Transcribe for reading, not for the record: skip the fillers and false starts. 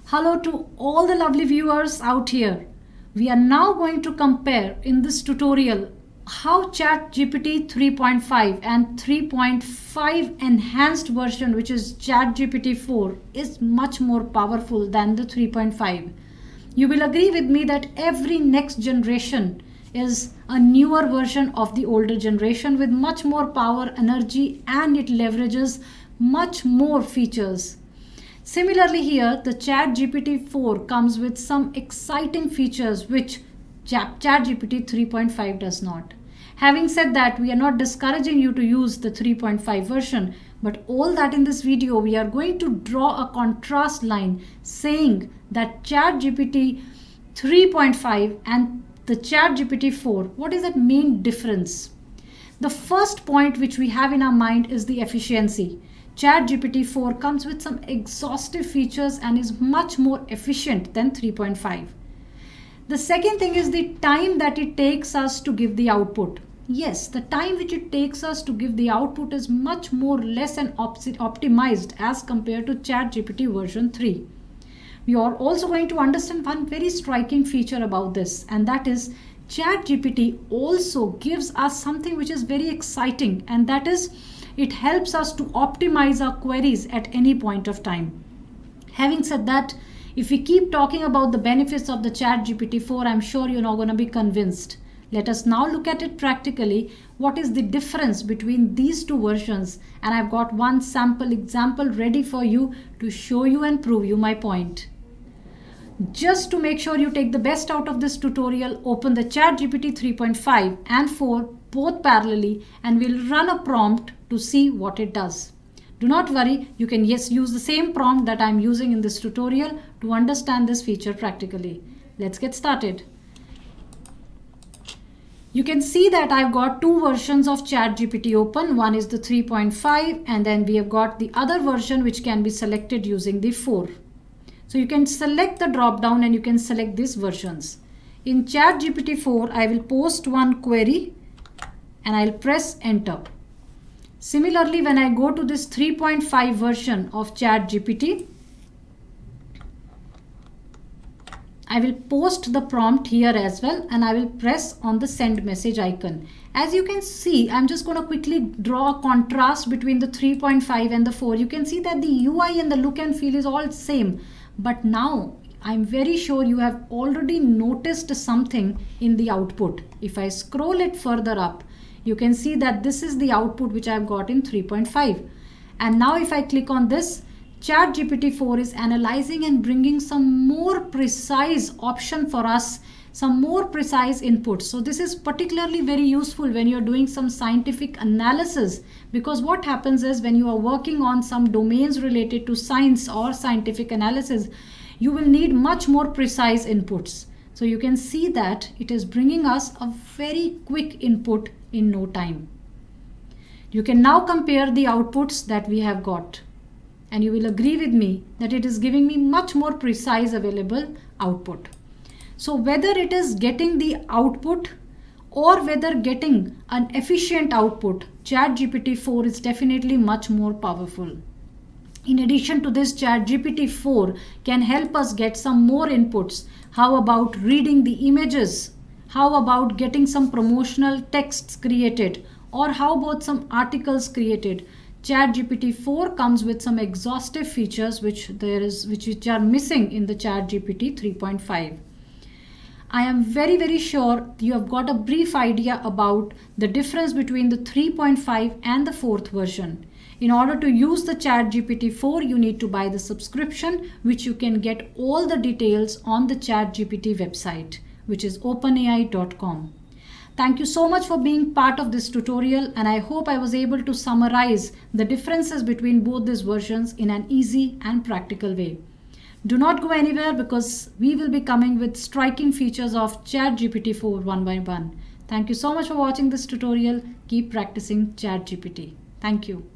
Hello to all the lovely viewers out here. We are now going to compare in this tutorial how ChatGPT 3.5 and 3.5 enhanced version, which is ChatGPT 4, is much more powerful than the 3.5. You will agree with me that every next generation is a newer version of the older generation with much more power, energy, and it leverages much more features. Similarly here, the ChatGPT 4 comes with some exciting features which ChatGPT 3.5 does not. Having said that, we are not discouraging you to use the 3.5 version, but all that in this video we are going to draw a contrast line saying that ChatGPT 3.5 and the ChatGPT 4, what is that main difference? The first point which we have in our mind is the efficiency. ChatGPT 4 comes with some exhaustive features and is much more efficient than 3.5. The second thing is the time that it takes us to give the output. Yes, the time which it takes us to give the output is much more less and optimized as compared to ChatGPT version 3. We are also going to understand one very striking feature about this, and that is ChatGPT also gives us something which is very exciting, and that is it helps us to optimize our queries at any point of time. Having said that, if we keep talking about the benefits of the ChatGPT 4, I'm sure you're not going to be convinced. Let us now look at it practically. What is the difference between these two versions? And I've got one sample example ready for you to show you and prove you my point. Just to make sure you take the best out of this tutorial, open the ChatGPT 3.5 and 4 both parallelly and we'll run a prompt to see what it does. Do not worry, you can use the same prompt that I'm using in this tutorial to understand this feature practically. Let's get started. You can see that I've got two versions of ChatGPT open. One is the 3.5 and then we have got the other version which can be selected using the 4. So you can select the drop down and you can select these versions. In ChatGPT 4, I will post one query and I'll press enter. Similarly, when I go to this 3.5 version of ChatGPT, I will post the prompt here as well and I will press on the send message icon. As you can see, I'm just going to quickly draw a contrast between the 3.5 and the 4. You can see that the UI and the look and feel is all same. But now I'm very sure you have already noticed something in the output. If I scroll it further up, you can see that this is the output which I've got in 3.5. And now if I click on this, ChatGPT 4 is analyzing and bringing some more precise option for us, some more precise inputs. So this is particularly very useful when you're doing some scientific analysis, because what happens is when you are working on some domains related to science or scientific analysis, you will need much more precise inputs. So you can see that it is bringing us a very quick input in no time. You can now compare the outputs that we have got. And you will agree with me that it is giving me much more precise available output. So whether it is getting the output or whether getting an efficient output, ChatGPT 4 is definitely much more powerful. In addition to this, ChatGPT 4 can help us get some more inputs. How about reading the images? How about getting some promotional texts created? Or how about some articles created? ChatGPT 4 comes with some exhaustive features which are missing in the ChatGPT 3.5. I am very sure you have got a brief idea about the difference between the 3.5 and the 4th version. In order to use the ChatGPT 4, you need to buy the subscription, which you can get all the details on the ChatGPT website, which is openai.com. Thank you so much for being part of this tutorial, and I hope I was able to summarize the differences between both these versions in an easy and practical way. Do not go anywhere because we will be coming with striking features of ChatGPT 4 one by one. Thank you so much for watching this tutorial. Keep practicing ChatGPT. Thank you.